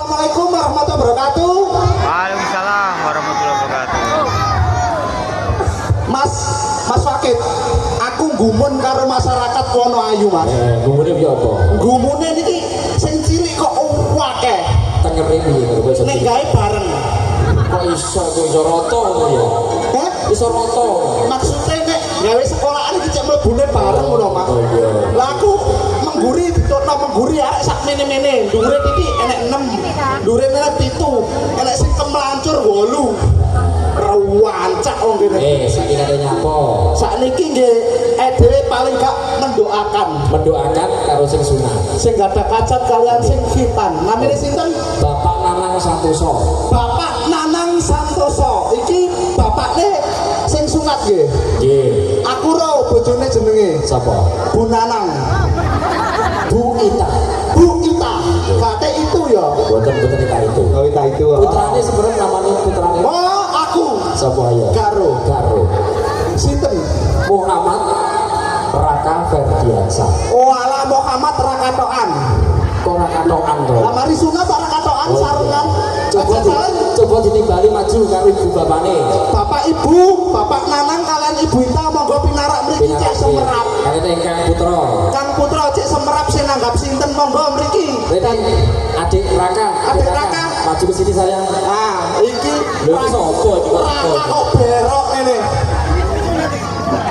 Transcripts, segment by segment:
Assalamualaikum warahmatullahi wabarakatuh. Waalaikumsalam warahmatullahi wabarakatuh. Mas Fakit, aku gumun karo masyarakat Wonoayu, Mas. Gumune piye apa? Gumune niki sing cilik kok akeh. Tengere piye Nek gawe bareng. kok iso rata ngono ya? Heh? Iso rata. Maksudnya nek gawe sekolahan iki cek mlebune bareng ngono, Mas. Oh iya. Lah aku mengguri ditokno mengguri arek sak mene-mene. Dhuwure iki enek 6, dhuwure enek 7, enek sing kemlancur 8. Rewancak wong kene. Saiki kate nyapa? Sakniki nggih dhewe paling gak mendoakan Karo sing sunat. sing gadah kacat kalian sing khitan. Namine sinten? Bapak Nanang Santoso. Bapak Nanang Santoso. Iki bapakne sing sunat nggih. Nggih. Aku ro bojone jenenge Sapa? Bu Nanang. Bu Ita. Bu Ita. Kate itu ya. Boten Ita itu. Oh, Ita itu. Putrane sebenarnya namanya putrane. Oh, aku. Sapa ya? Garo. Sinten? Muhammad Raka Ferdiansa. Oh, ala Muhammad Rakatoan. Ora katokan to. Lah mari sunat ora katokan sarungan. Coba ditimbali maju karo ibu bapane. Bapak Ibu, Bapak Nanang kalian Ibu Ita monggo pinarak mriki cek semerap. Kalian ingkang putra. Kang Putra cek semerap sing nanggap sinten monggo mriki. Berarti adik Raka. Adik Raka. Maju ke sini sayang. Ah, iki Lho iki sapa iki kok? Raka kok berok ngene.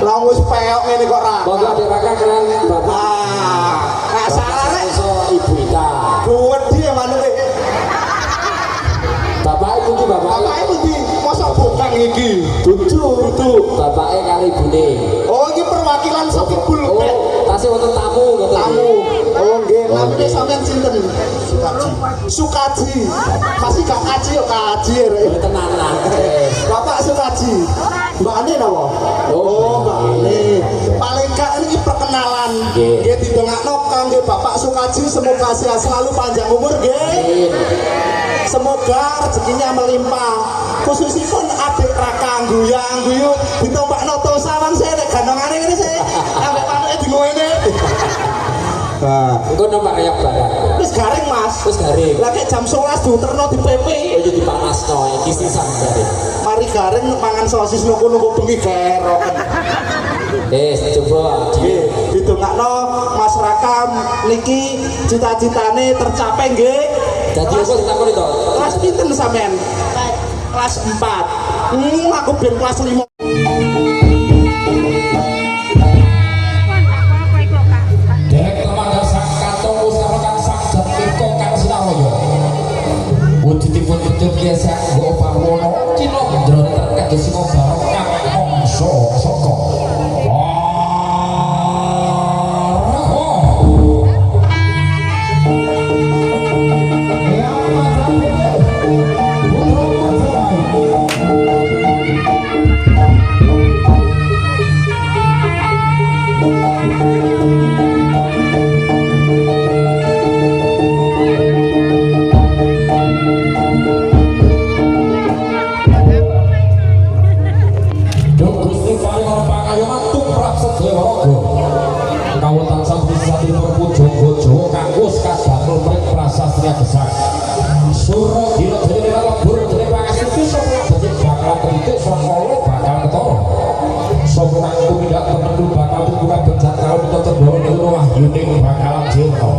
Lah wis peok ngene kok Raka. Monggo adik Raka kalian Bapak. Nek salah rek Iso Ibu Ita. wedi manuke. Bapak ibu iki bapak. Bapak ibu di mosok bukan iki. Dudu. Bapake karo ibune. Oh, iki perwakilan saking Bulbek. Oh, tasih wonten tamu ngoten. Tamu. Oh, nggih. Namine sampean sinten? Sukaji. Masih gak kaji yo kaji rek. Tenanan. Bapak Sukaji. Mbak Ane napa? Oh, Mbak Ane. Paling gak ini perkenalan. Nggih didongakno kangge Bapak Sukaji semoga sehat selalu panjang umur nggih. Semoga rezekinya melimpah. Khususipun adik Raka guyang-guyu ditompakno to sawang saya nek gandongane ngene sih. Ambek panuke di ngene. Nah, Engko nomor reyak barang. wis garing Mas. Terus garing. Lah kek jam 11 diuterno di PP. Oh jadi dipanasko iki sisan garing. Mari garing mangan sosis nunggu-nunggu bengi geroken. Coba Didongakno Mas Rakam niki cita-citane tercapai nggih. Dadi apa ditakoni to? Kelas pinten sampean? Kelas 4. Aku ben kelas 5. Dek teman sak katong usahakan sak jatiko kang Sinaroyo. Wujudipun betul biasa nggo pawono kina ndrone terkait sing barokah mongso saka. Suruh dino jadi lebur jadi pangasuci semua jadi bakal bentuk sokolo bakal ketoro semua aku tidak tertentu bakal bukan bencana kalau kita terbawa di rumah yuning bakalan jengkol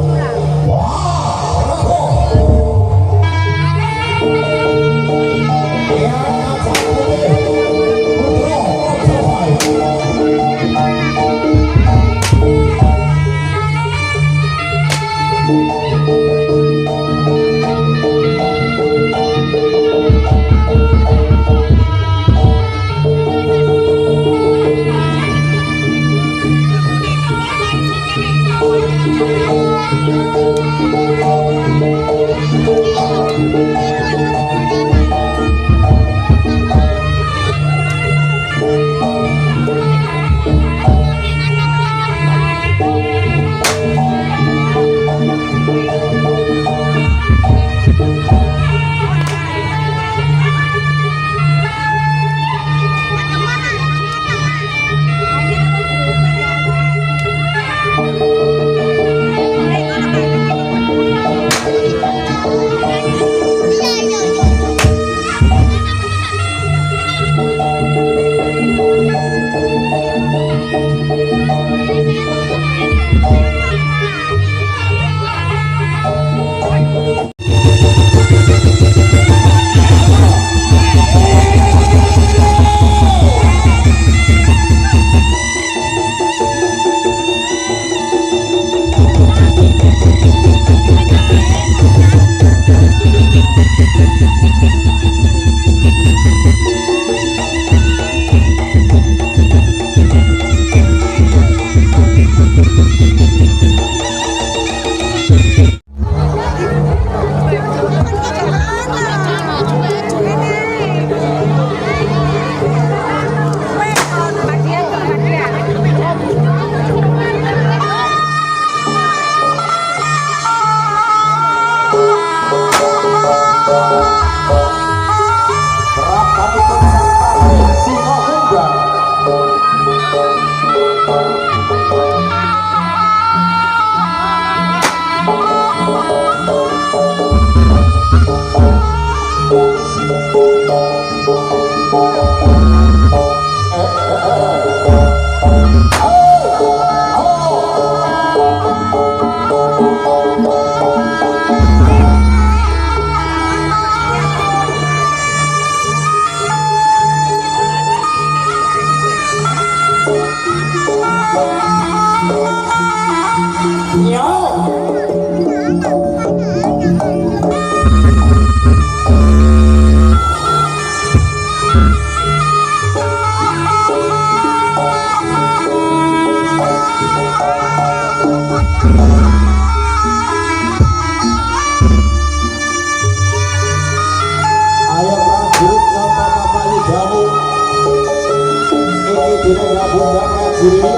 Rapatipun sang pari singa munggah. Ayo prajurit napa Bapak Yudhani. Iki dene ngabunda prajurit.